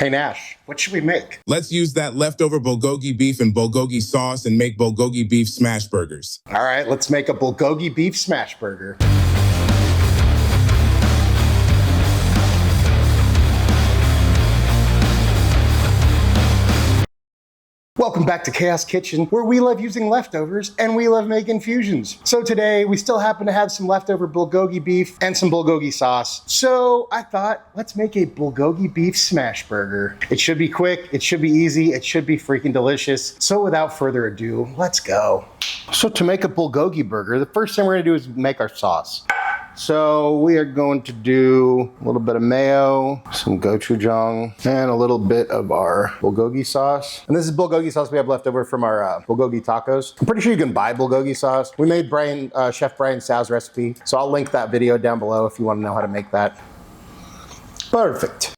Hey Nash, what should we make? Let's use that leftover Bulgogi beef and Bulgogi sauce and make Bulgogi Beef Smashburgers. All right, let's make a Bulgogi Beef Smashburger. Welcome back to Chaos Kitchen, where we love using leftovers and we love making fusions. So today, we still happen to have some leftover Bulgogi beef and some Bulgogi sauce. So I thought, let's make a Bulgogi Beef Smashburger. It should be quick, it should be easy, it should be freaking delicious. So without further ado, let's go. So to make a Bulgogi burger, the first thing we're gonna do is make our sauce. So we are going to do a little bit of mayo, some gochujang, and a little bit of our Bulgogi sauce. And this is Bulgogi sauce we have left over from our Bulgogi tacos. I'm pretty sure you can buy Bulgogi sauce. We made Chef Brian Sal's recipe, so I'll link that video down below if you want to know how to make that. Perfect.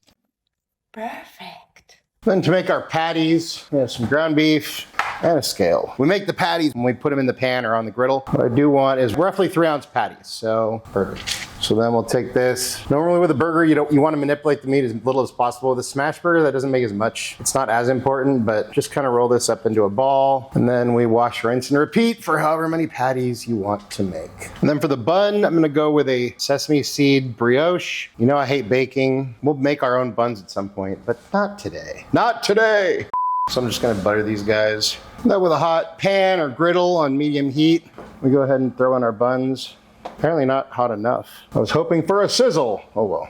Perfect. Then to make our patties, we have some ground beef and a scale. We make the patties when we put them in the pan or on the griddle. What I do want is roughly 3-ounce patties, so perfect. So then we'll take this. Normally with a burger, you want to manipulate the meat as little as possible. With a smash burger, that doesn't make as much. It's not as important, but just kind of roll this up into a ball. And then we wash, rinse, and repeat for however many patties you want to make. And then for the bun, I'm gonna go with a sesame seed brioche. You know I hate baking. We'll make our own buns at some point, but not today. Not today! So I'm just gonna butter these guys. Then with a hot pan or griddle on medium heat, we go ahead and throw in our buns. Apparently not hot enough. I was hoping for a sizzle. Oh well.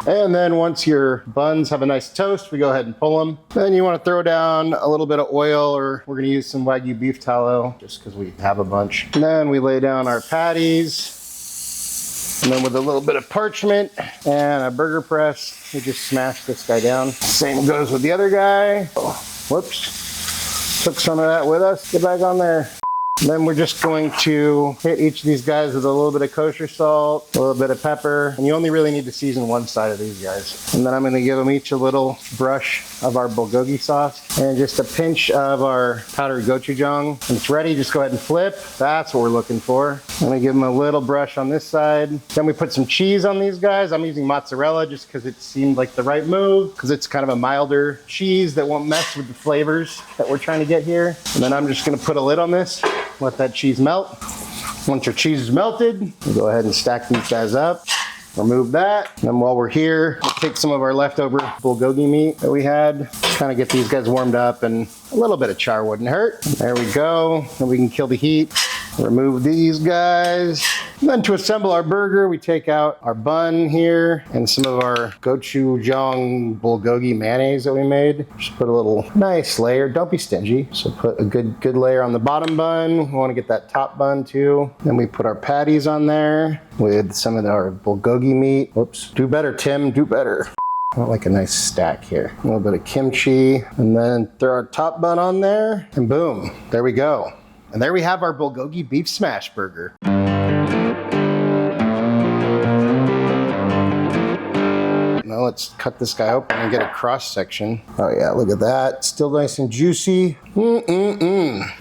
And then once your buns have a nice toast, we go ahead and pull them. Then you want to throw down a little bit of oil, or we're going to use some Wagyu beef tallow just because we have a bunch. And then we lay down our patties. And then with a little bit of parchment and a burger press, we just smash this guy down. Same goes with the other guy. Oh, whoops. Took some of that with us. Get back on there. And then we're just going to hit each of these guys with a little bit of kosher salt, a little bit of pepper, and you only really need to season one side of these guys. And then I'm going to give them each a little brush of our Bulgogi sauce and just a pinch of our powdered gochujang. When it's ready, just go ahead and flip. That's what we're looking for. I'm going to give them a little brush on this side. Then we put some cheese on these guys. I'm using mozzarella just because it seemed like the right move, because it's kind of a milder cheese that won't mess with the flavors that we're trying to get here. And then I'm just going to put a lid on this. Let that cheese melt. Once your cheese is melted, we go ahead and stack these guys up. Remove that. And then while we're here, we'll take some of our leftover Bulgogi meat that we had. Kind of get these guys warmed up, and a little bit of char wouldn't hurt. There we go. And we can kill the heat. Remove these guys. And then to assemble our burger, we take out our bun here and some of our gochujang Bulgogi mayonnaise that we made. Just put a little nice layer. Don't be stingy. So put a good layer on the bottom bun. We want to get that top bun too. Then we put our patties on there with some of our Bulgogi meat. Whoops. Do better, Tim. Do better. I want like a nice stack here. A little bit of kimchi. And then throw our top bun on there. And boom. There we go. And there we have our Bulgogi Beef Smashburger. Now let's cut this guy open and get a cross section. Oh yeah, look at that. Still nice and juicy.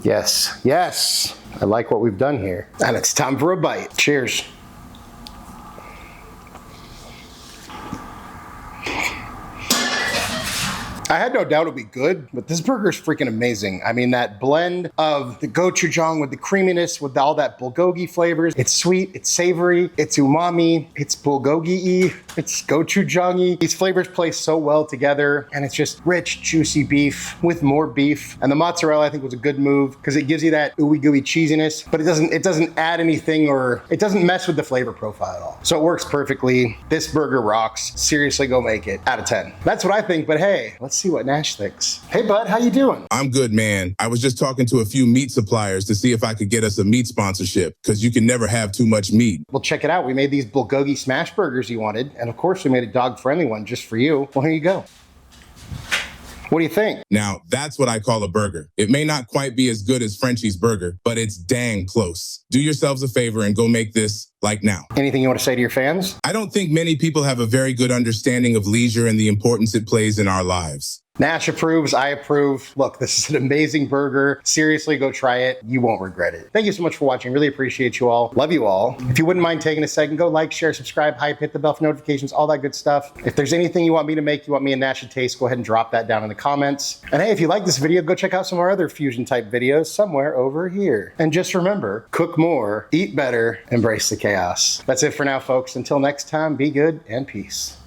Yes, yes. I like what we've done here. And it's time for a bite. Cheers. I had no doubt it'd be good, but this burger is freaking amazing. I mean, that blend of the gochujang with the creaminess, with all that Bulgogi flavors. It's sweet, it's savory, it's umami, it's Bulgogi-y, it's gochujang-y. These flavors play so well together, and it's just rich, juicy beef with more beef. And the mozzarella, I think, was a good move because it gives you that ooey-gooey cheesiness, but it doesn't add anything, or it doesn't mess with the flavor profile at all. So it works perfectly. This burger rocks. Seriously, go make it. Out of 10. That's what I think, but hey, let's see what Nash thinks. Hey bud, how you doing? I'm good, man. I was just talking to a few meat suppliers to see if I could get us a meat sponsorship, because you can never have too much meat. Well, check it out. We made these Bulgogi Smashburgers you wanted, and of course we made a dog-friendly one just for you. Well, here you go. What do you think? Now, that's what I call a burger. It may not quite be as good as Frenchie's burger, but it's dang close. Do yourselves a favor and go make this like now. Anything you want to say to your fans? I don't think many people have a very good understanding of leisure and the importance it plays in our lives. Nash approves, I approve. Look, this is an amazing burger. Seriously, go try it. You won't regret it. Thank you so much for watching. Really appreciate you all. Love you all. If you wouldn't mind taking a second, go like, share, subscribe, hype, hit the bell for notifications, all that good stuff. If there's anything you want me to make, you want me and Nash to taste, go ahead and drop that down in the comments. And hey, if you like this video, go check out some of our other fusion type videos somewhere over here. And just remember, cook more, eat better, embrace the chaos. That's it for now, folks. Until next time, be good and peace.